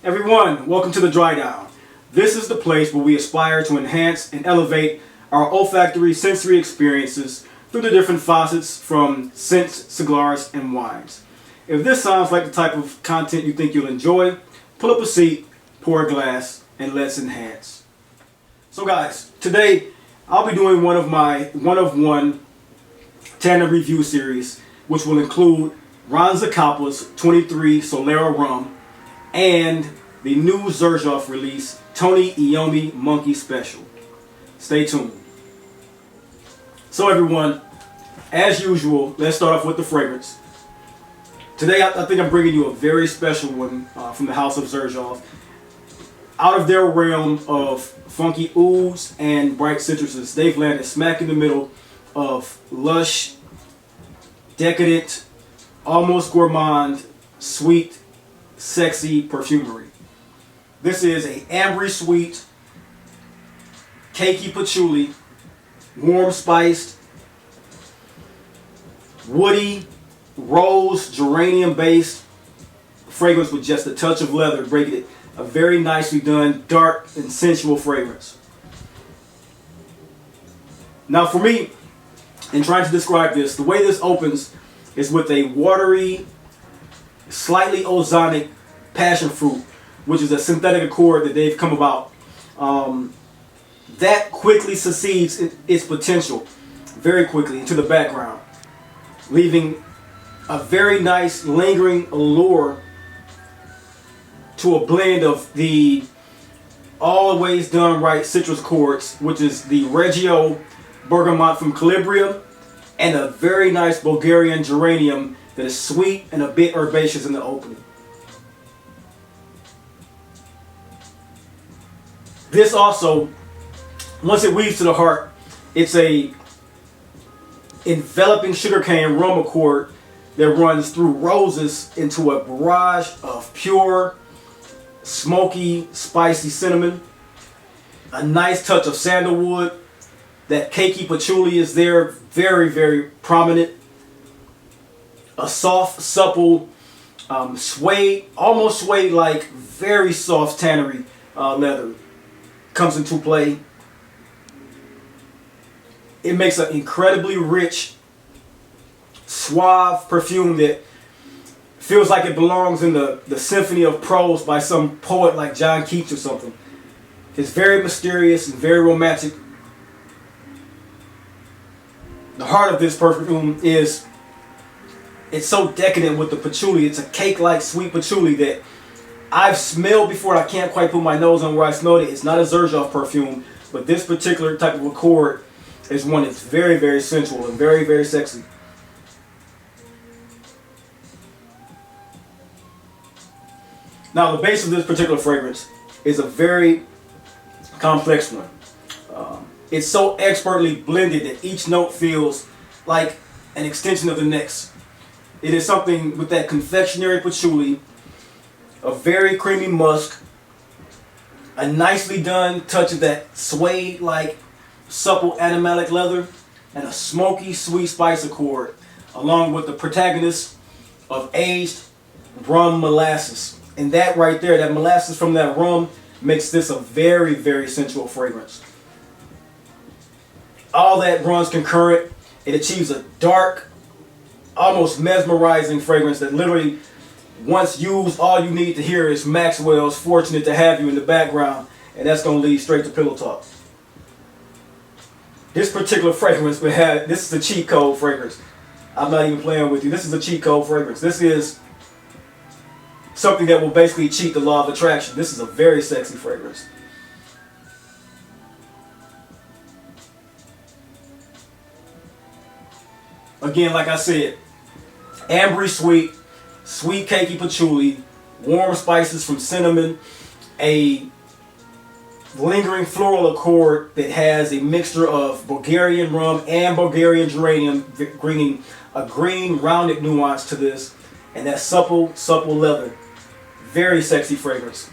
Everyone, welcome to the Dry Down. This is the place where we aspire to enhance and elevate our olfactory sensory experiences through the different facets from scents, cigars, and wines. If this sounds like the type of content you think you'll enjoy, pull up a seat, pour a glass, and let's enhance. So guys, today I'll be doing one of my one-of-one tandem review series, which will include Ron ZACAPA's 23 Solera rum and the new Xerjoff release, Tony Iommi Monkey Special. Stay tuned. So everyone, as usual, let's start off with the fragrance. Today I think I'm bringing you a very special one from the house of Xerjoff. Out of their realm of funky ouds and bright citruses, they've landed smack in the middle of lush, decadent, almost gourmand, sweet, sexy perfumery. This is a ambery sweet, cakey patchouli, warm spiced, woody, rose, geranium based fragrance with just a touch of leather, breaking it a very nicely done, dark and sensual fragrance. Now for me, in trying to describe this, the way this opens is with a watery, slightly ozonic passion fruit, which is a synthetic accord that they've come about. That quickly succeeds its potential very quickly into the background, leaving a very nice lingering allure to a blend of the always done right citrus chords, which is the Regio Bergamot from Calabria, and a very nice Bulgarian geranium that is sweet and a bit herbaceous in the opening. This also, once it weaves to the heart, it's a enveloping sugarcane rum accord that runs through roses into a barrage of pure, smoky, spicy cinnamon, a nice touch of sandalwood. That cakey patchouli is there, very, very prominent. A soft, supple, suede, almost suede-like, very soft tannery leather comes into play. It makes an incredibly rich, suave perfume that feels like it belongs in the symphony of prose by some poet like John Keats or something. It's very mysterious and very romantic. The heart of this perfume is, it's so decadent with the patchouli. It's a cake-like sweet patchouli that I've smelled before. I can't quite put my nose on where I smelled it. It's not a Xerjoff perfume, but this particular type of accord is one that's very, very sensual and very, very sexy. Now, the base of this particular fragrance is a very complex one. It's so expertly blended that each note feels like an extension of the next. It is something with that confectionery patchouli, a very creamy musk, a nicely done touch of that suede-like supple animalic leather, and a smoky sweet spice accord, along with the protagonist of aged rum molasses. And that right there, that molasses from that rum, makes this a very, very sensual fragrance. All that runs concurrent. It achieves a dark, almost mesmerizing fragrance that literally, once used, all you need to hear is Maxwell's "Fortunate to Have You" in the background, and that's going to lead straight to pillow talk. This particular fragrance, this is a cheat code fragrance. I'm not even playing with you. This is a cheat code fragrance. This is something that will basically cheat the law of attraction. This is a very sexy fragrance. Again, like I said, ambery sweet, sweet cakey patchouli, warm spices from cinnamon, a lingering floral accord that has a mixture of Bulgarian rum and Bulgarian geranium, bringing a green rounded nuance to this, and that supple leather. Very sexy fragrance.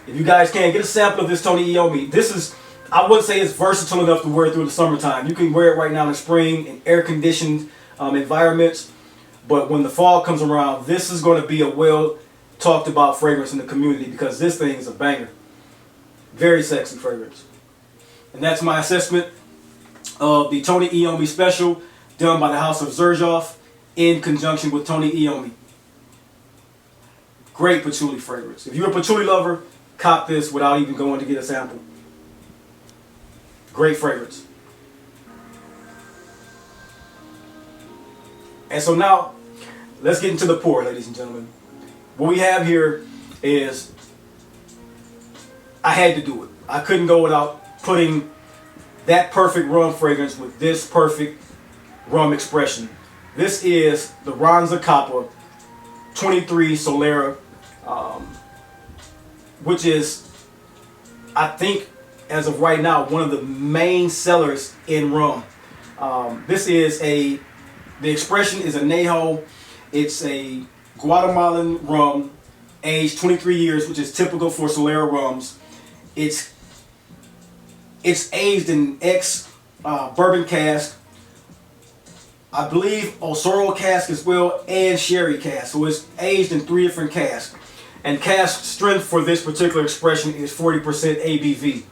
If you guys can, get a sample of this Tony Iommi. This is, I wouldn't say it's versatile enough to wear through the summertime. You can wear it right now in spring in air-conditioned environments, but when the fall comes around, this is going to be a well talked about fragrance in the community, because this thing is a banger. Very sexy fragrance. And that's my assessment of the Tony Iommi special done by the House of Xerjoff in conjunction with Tony Iommi. Great patchouli fragrance. If you're a patchouli lover, cop this without even going to get a sample. Great fragrance. And so now, let's get into the pour, ladies and gentlemen. What we have here is, I had to do it. I couldn't go without putting that perfect rum fragrance with this perfect rum expression. This is the ZACAPA 23 Solera, which is, I think, as of right now, one of the main sellers in rum. The expression is Añejo. It's a Guatemalan rum, aged 23 years, which is typical for Solera rums. It's aged in bourbon cask, I believe Osoro cask as well, and sherry cask. So it's aged in 3 different casks. And cask strength for this particular expression is 40% ABV.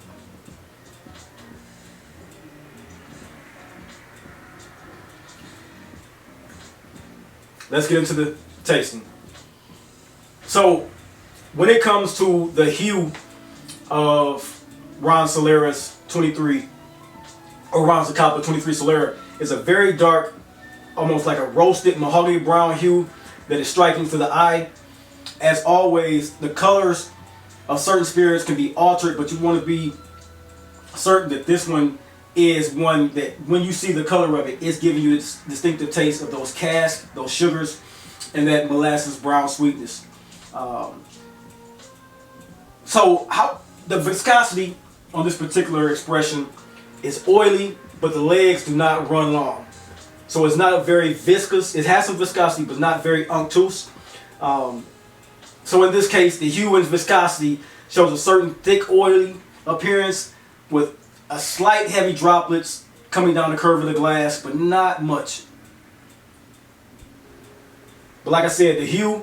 Let's get into the tasting. So, when it comes to the hue of Ron Solera's 23, or Ron ZACAPA 23 Solera, is a very dark, almost like a roasted mahogany brown hue that is striking to the eye. As always, the colors of certain spirits can be altered, but you want to be certain that this one is one that, when you see the color of it, it's giving you this distinctive taste of those casks, those sugars, and that molasses brown sweetness. So how the viscosity on this particular expression is oily, but the legs do not run long. So it's not very viscous. It has some viscosity, but not very unctuous. So in this case, the hue and viscosity shows a certain thick, oily appearance with a slight heavy droplets coming down the curve of the glass, but not much. But like I said, the hue,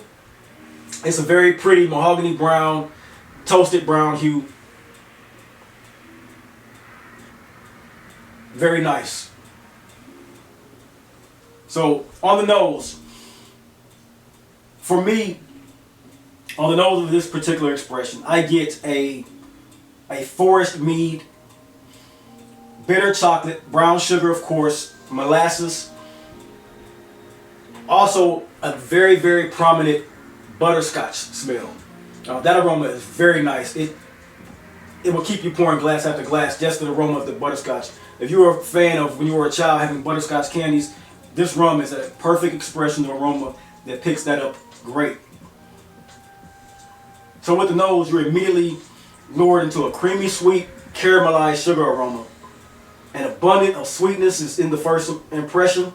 it's a very pretty mahogany brown, toasted brown hue. Very nice. So on the nose, for me, on the nose of this particular expression, I get a forest mead, bitter chocolate, brown sugar, of course, molasses. Also, a very, very prominent butterscotch smell. That aroma is very nice. It will keep you pouring glass after glass, just the aroma of the butterscotch. If you were a fan of when you were a child having butterscotch candies, this rum is a perfect expression of aroma that picks that up great. So with the nose, you're immediately lured into a creamy, sweet, caramelized sugar aroma. An abundance of sweetness is in the first impression.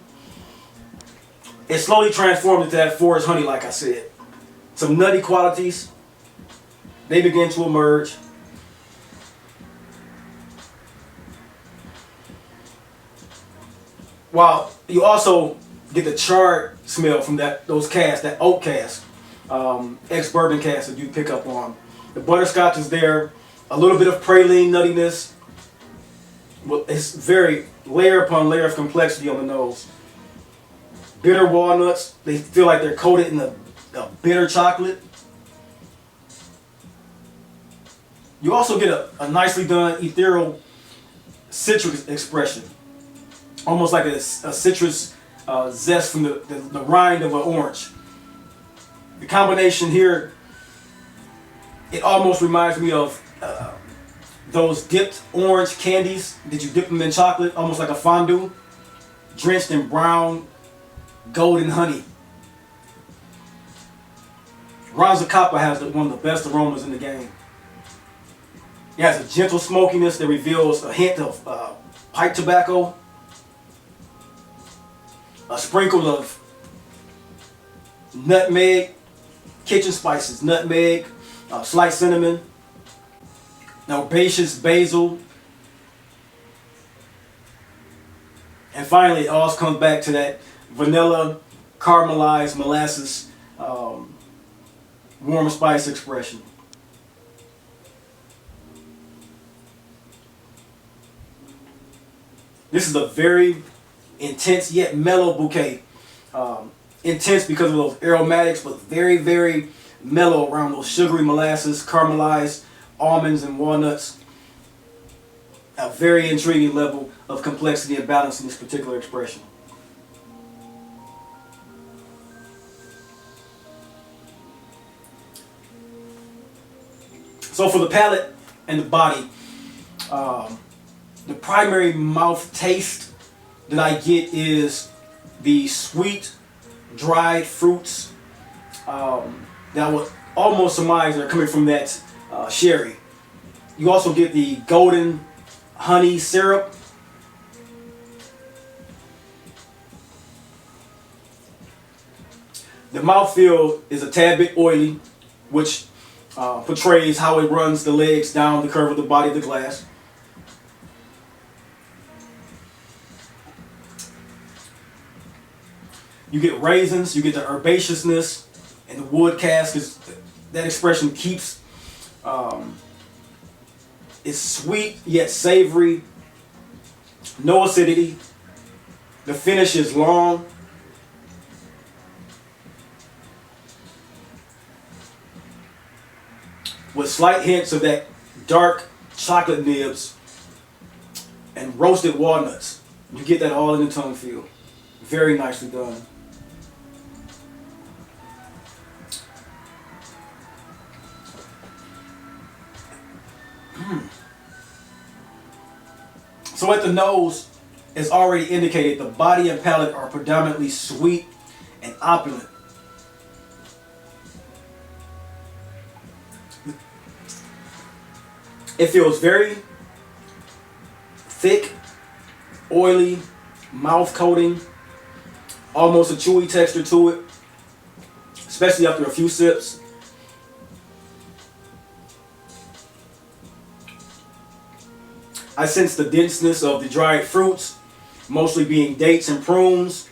It slowly transformed into that forest honey, like I said. Some nutty qualities, they begin to emerge. While you also get the charred smell from those casks, that oak cask, ex-bourbon cask that you pick up on. The butterscotch is there, a little bit of praline nuttiness. Well, it's very layer upon layer of complexity on the nose. Bitter walnuts, they feel like they're coated in a bitter chocolate. You also get a nicely done ethereal citrus expression. Almost like a citrus zest from the rind of an orange. The combination here, it almost reminds me of those dipped orange candies that you dip them in chocolate, almost like a fondue, drenched in brown golden honey. Ron ZACAPA has one of the best aromas in the game. It has a gentle smokiness that reveals a hint of pipe tobacco, a sprinkle of nutmeg, kitchen spices, nutmeg, sliced cinnamon, herbaceous basil, and finally it all comes back to that vanilla caramelized molasses warm spice expression. This is a very intense yet mellow bouquet. Intense because of those aromatics, but very, very mellow around those sugary molasses, caramelized almonds and walnuts. A very intriguing level of complexity and balance in this particular expression. So for the palate and the body, the primary mouth taste that I get is the sweet, dried fruits that would almost surmise are coming from that sherry. You also get the golden honey syrup. The mouthfeel is a tad bit oily, which portrays how it runs the legs down the curve of the body of the glass. You get raisins, you get the herbaceousness, and the wood cask is, that expression keeps, it's sweet yet savory, no acidity. The finish is long. With slight hints of that dark chocolate nibs and roasted walnuts. You get that all in the tongue feel. Very nicely done. So at the nose, as already indicated, the body and palate are predominantly sweet and opulent. It feels very thick, oily, mouth coating, almost a chewy texture to it, especially after a few sips. I sense the denseness of the dried fruits, mostly being dates and prunes.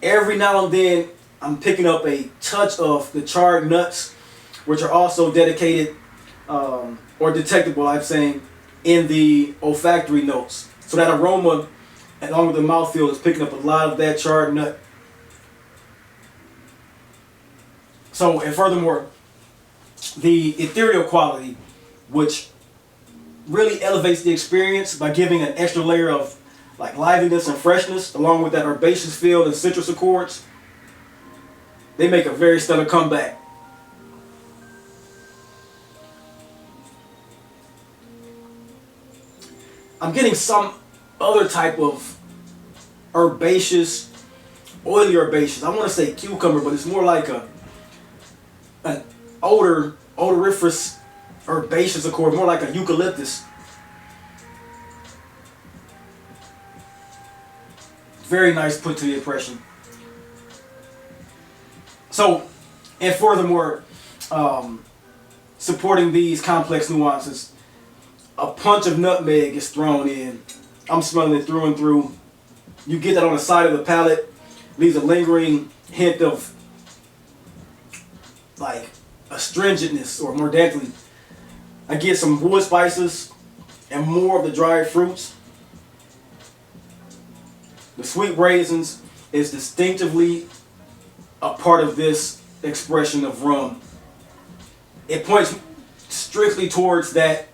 Every now and then, I'm picking up a touch of the charred nuts, which are also dedicated or detectable, I'm saying, in the olfactory notes. So that aroma, along with the mouthfeel, is picking up a lot of that charred nut. So, and furthermore, the ethereal quality, which really elevates the experience by giving an extra layer of like liveliness and freshness, along with that herbaceous feel and citrus accords. They make a very stellar comeback. I'm getting some other type of herbaceous, oily herbaceous. I want to say cucumber, but it's more like an odoriferous herbaceous accord, more like a eucalyptus. Very nice put to the impression. So, and furthermore, supporting these complex nuances, a punch of nutmeg is thrown in. I'm smelling it through and through. You get that on the side of the palate, leaves a lingering hint of like astringentness or mordantly. I get some wood spices and more of the dried fruits. The sweet raisins is distinctively a part of this expression of rum. It points strictly towards that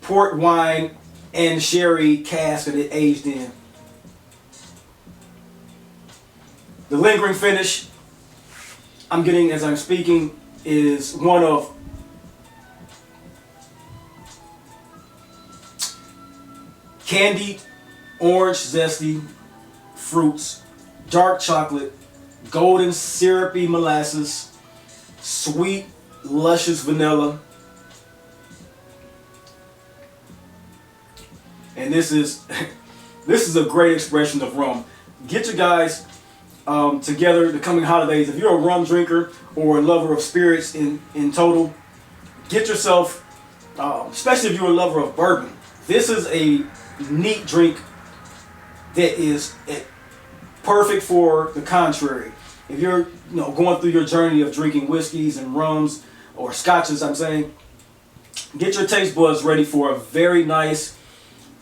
port wine and sherry cask that it aged in. The lingering finish I'm getting as I'm speaking is one of candied orange zesty fruits, dark chocolate, golden syrupy molasses, sweet luscious vanilla, and this is a great expression of rum. Get you guys together the coming holidays. If you're a rum drinker or a lover of spirits in total, get yourself, especially if you're a lover of bourbon, this is a neat drink that is perfect for the contrary. If you're going through your journey of drinking whiskeys and rums or scotches, I'm saying, get your taste buds ready for a very nice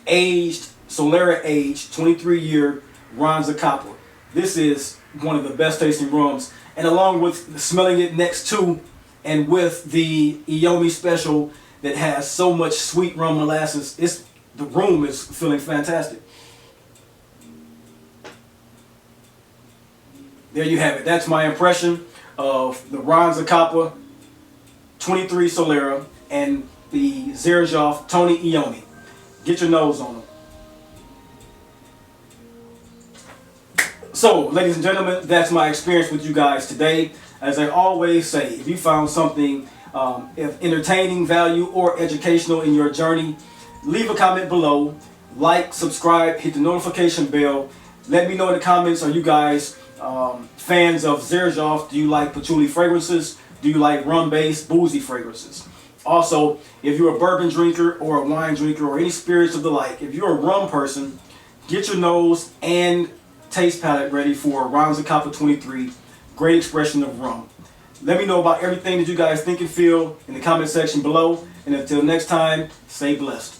aged, Solera aged, 23-year Ron ZACAPA. This is one of the best tasting rums, and along with smelling it next to and with the Iommi special that has so much sweet rum molasses, the room is feeling fantastic. There you have it. That's my impression of the Ron ZACAPA 23 Solera and the Xerjoff Tony Iommi. Get your nose on them. So, ladies and gentlemen, that's my experience with you guys today. As I always say, if you found something of entertaining, value, or educational in your journey, leave a comment below. Like, subscribe, hit the notification bell. Let me know in the comments, are you guys fans of Xerjoff? Do you like patchouli fragrances? Do you like rum-based, boozy fragrances? Also, if you're a bourbon drinker or a wine drinker or any spirits of the like, if you're a rum person, get your nose and taste palette ready for Ron ZACAPA 23. Great expression of rum. Let me know about everything that you guys think and feel in the comment section below. And until next time, stay blessed.